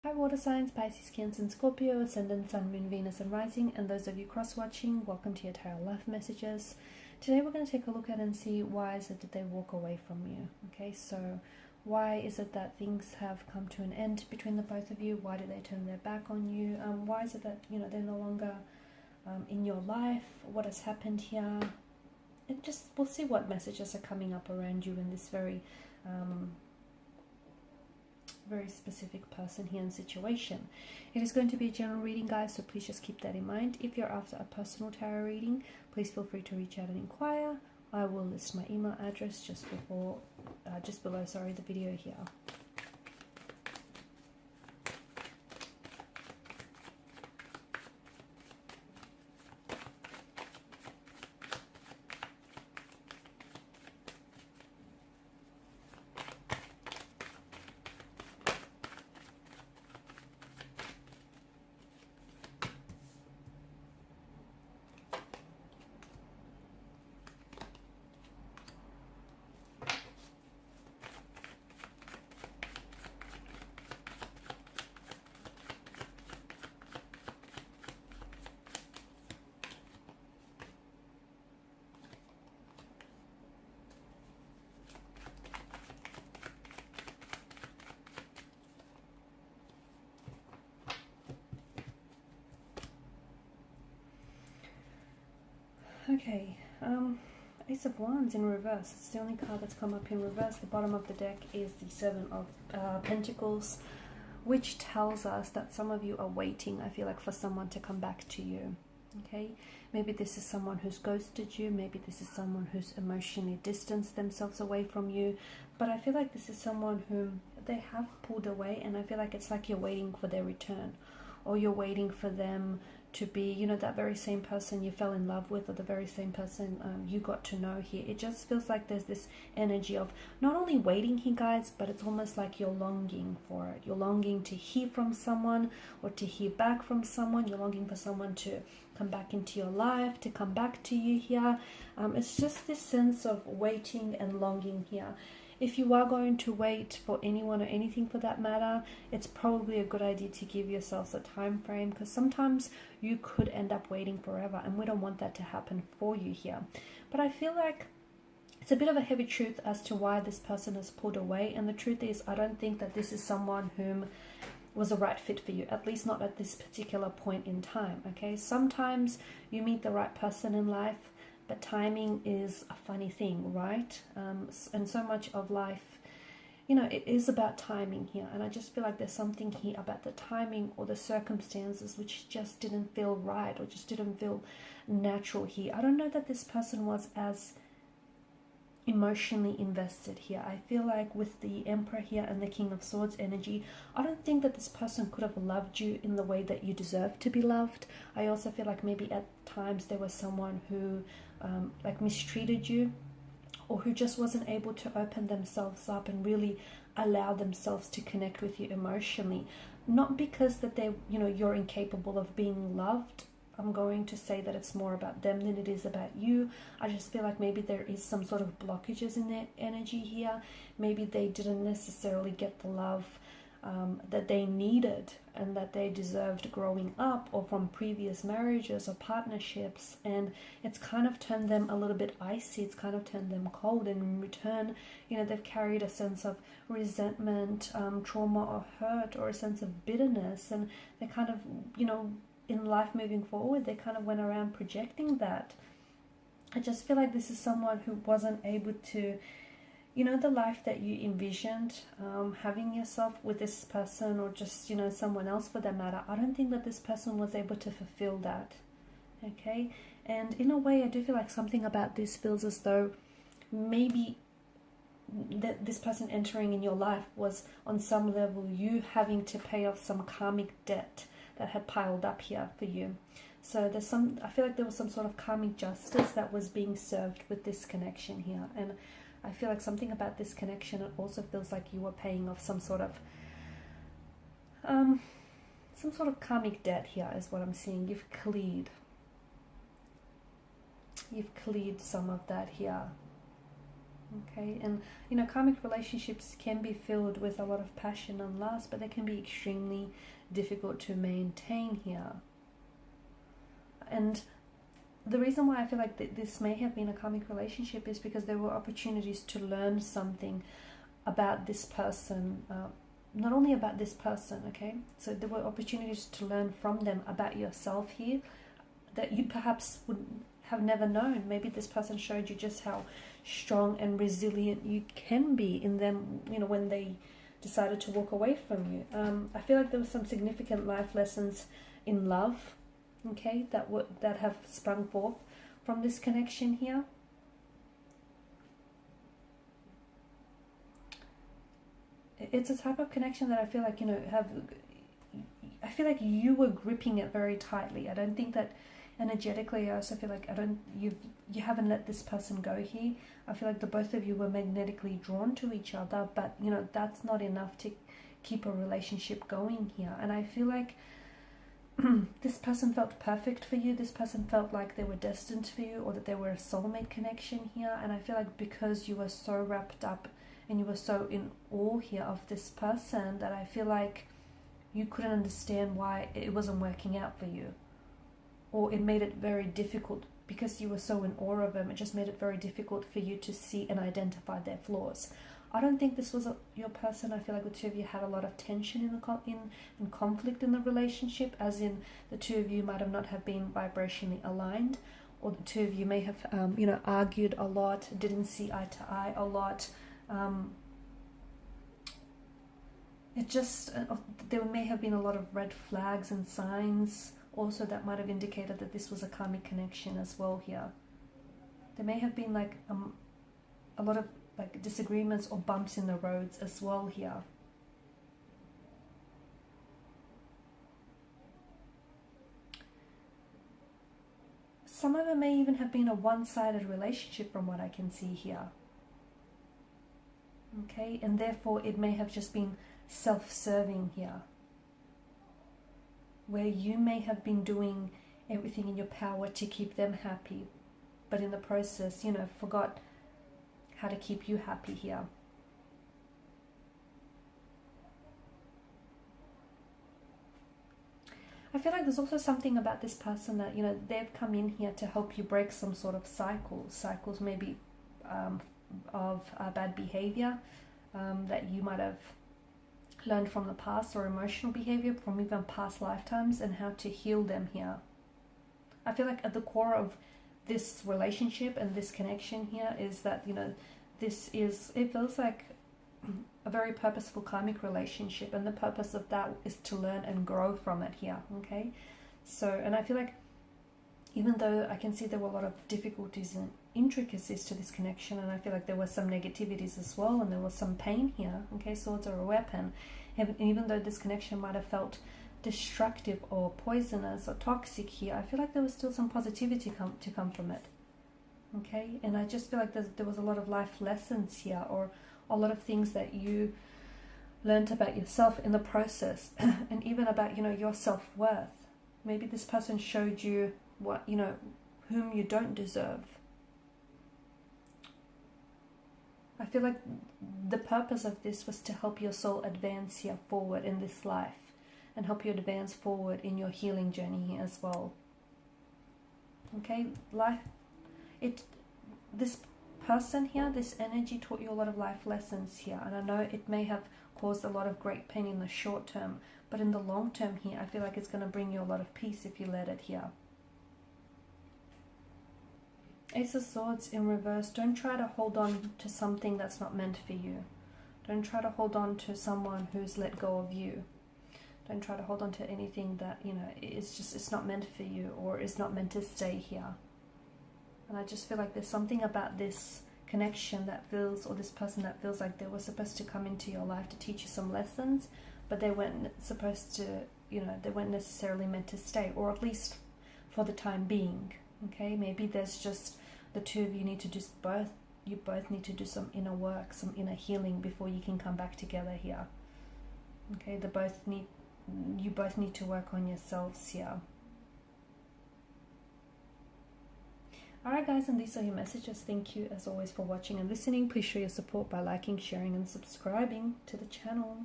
Hi water signs, Pisces, Cancer and Scorpio, Ascendant, Sun, Moon, Venus and Rising, and those of you cross-watching, welcome to your Tarot Life Messages. Today we're going to take a look at and see why is it that they walk away from you. Okay, so why is it that things have come to an end between the both of you? Why do they turn their back on you? Why is it that, they're no longer in your life? What has happened here? We'll see what messages are coming up around you in this very specific person here and situation. It is going to be a general reading, guys, so please just keep that in mind. If you're after a personal tarot reading, please feel free to reach out and inquire. I will list my email address just below the video here. Okay, Ace of Wands in reverse. It's the only card that's come up in reverse. The bottom of the deck is the Seven of Pentacles, which tells us that some of you are waiting, I feel like, for someone to come back to you. Okay, maybe this is someone who's ghosted you, maybe this is someone who's emotionally distanced themselves away from you, but I feel like this is someone whom they have pulled away, and I feel like it's like you're waiting for their return, or you're waiting for them to be, that very same person you fell in love with, or the very same person you got to know here. It just feels like there's this energy of not only waiting here, guys, but it's almost like you're longing for it. You're longing to hear from someone, or to hear back from someone. You're longing for someone to come back into your life, to come back to you here. It's just this sense of waiting and longing here. If you are going to wait for anyone or anything for that matter, it's probably a good idea to give yourselves a time frame, because sometimes you could end up waiting forever, and we don't want that to happen for you here. But I feel like it's a bit of a heavy truth as to why this person has pulled away, and the truth is I don't think that this is someone whom was a right fit for you, at least not at this particular point in time. Okay, sometimes you meet the right person in life, but timing is a funny thing, right? And so much of life, it is about timing here. And I just feel like there's something here about the timing or the circumstances which just didn't feel right, or just didn't feel natural here. I don't know that this person was as emotionally invested here. I feel like with the Emperor here and the King of Swords energy, I don't think that this person could have loved you in the way that you deserve to be loved. I also feel like maybe at times there was someone who mistreated you, or who just wasn't able to open themselves up and really allow themselves to connect with you emotionally. Not because that you're incapable of being loved. I'm going to say that it's more about them than it is about you. I just feel like maybe there is some sort of blockages in their energy here. Maybe they didn't necessarily get the love that they needed and that they deserved growing up, or from previous marriages or partnerships, and it's kind of turned them a little bit icy. It's kind of turned them cold, and in return, they've carried a sense of resentment, trauma or hurt, or a sense of bitterness, and they kind of, in life moving forward, they kind of went around projecting that. I just feel like this is someone who wasn't able to, the life that you envisioned having yourself with this person, or just, someone else for that matter. I don't think that this person was able to fulfill that. Okay, and in a way, I do feel like something about this feels as though maybe that this person entering in your life was on some level you having to pay off some karmic debt that had piled up here for you. So I feel like there was some sort of karmic justice that was being served with this connection here. And I feel like something about this connection, it also feels like you were paying off some sort of karmic debt here is what I'm seeing. You've cleared some of that here. Okay, and you know, karmic relationships can be filled with a lot of passion and lust, but they can be extremely difficult to maintain here. And the reason why I feel like this may have been a karmic relationship is because there were opportunities to learn something about this person, not only about this person, okay? So there were opportunities to learn from them about yourself here that you perhaps would have never known. Maybe this person showed you just how strong and resilient you can be in them, you know, when they decided to walk away from you. I feel like there were some significant life lessons in love, okay, that have sprung forth from this connection here. It's a type of connection that I feel like, you know, I feel like you were gripping it very tightly. I don't think that energetically, I also feel like you haven't let this person go here. I feel like the both of you were magnetically drawn to each other, but you know, that's not enough to keep a relationship going here. And I feel like this person felt perfect for you. This person felt like they were destined for you, or that they were a soulmate connection here. And I feel like because you were so wrapped up and you were so in awe here of this person, that I feel like you couldn't understand why it wasn't working out for you. Or it made it very difficult, because you were so in awe of them, it just made it very difficult for you to see and identify their flaws. I don't think this was your person. I feel like the two of you had a lot of tension in conflict in the relationship, as in the two of you might have not have been vibrationally aligned, or the two of you may have you know, argued a lot, didn't see eye to eye a lot. It just there may have been a lot of red flags and signs also that might have indicated that this was a karmic connection as well here. There may have been like a lot of like disagreements or bumps in the roads as well here. Some of it may even have been a one-sided relationship from what I can see here. Okay, and therefore it may have just been self-serving here, where you may have been doing everything in your power to keep them happy, but in the process, you know, forgot how to keep you happy here. I feel like there's also something about this person that, you know, they've come in here to help you break some sort of cycles maybe of bad behavior that you might have learned from the past, or emotional behavior from even past lifetimes, and how to heal them here. I feel like at the core of this relationship and this connection here is that, you know, it feels like a very purposeful karmic relationship, and the purpose of that is to learn and grow from it here, okay? So, and I feel like even though I can see there were a lot of difficulties and intricacies to this connection, and I feel like there were some negativities as well, and there was some pain here, okay? Swords are a weapon. And even though this connection might have felt destructive or poisonous or toxic here, I feel like there was still some positivity to come from it, okay? And I just feel like there was a lot of life lessons here, or a lot of things that you learned about yourself in the process, and even about, you know, your self-worth. Maybe this person showed you what, you know, whom you don't deserve. I feel like the purpose of this was to help your soul advance here forward in this life, and help you advance forward in your healing journey here as well. Okay, this person here, this energy taught you a lot of life lessons here, and I know it may have caused a lot of great pain in the short term, but in the long term here, I feel like it's going to bring you a lot of peace if you let it here. Ace of Swords in reverse. Don't try to hold on to something that's not meant for you. Don't try to hold on to someone who's let go of you. Don't try to hold on to anything that, you know, it's not meant for you, or is not meant to stay here. And I just feel like there's something about this connection that feels, or this person that feels like they were supposed to come into your life to teach you some lessons, but they weren't supposed to, you know, they weren't necessarily meant to stay, or at least for the time being. Okay, maybe there's just the two of you need to do both. You both need to do some inner work, some inner healing before you can come back together here. Okay, you both need to work on yourselves here. Alright guys, and these are your messages. Thank you as always for watching and listening. Please show your support by liking, sharing and subscribing to the channel.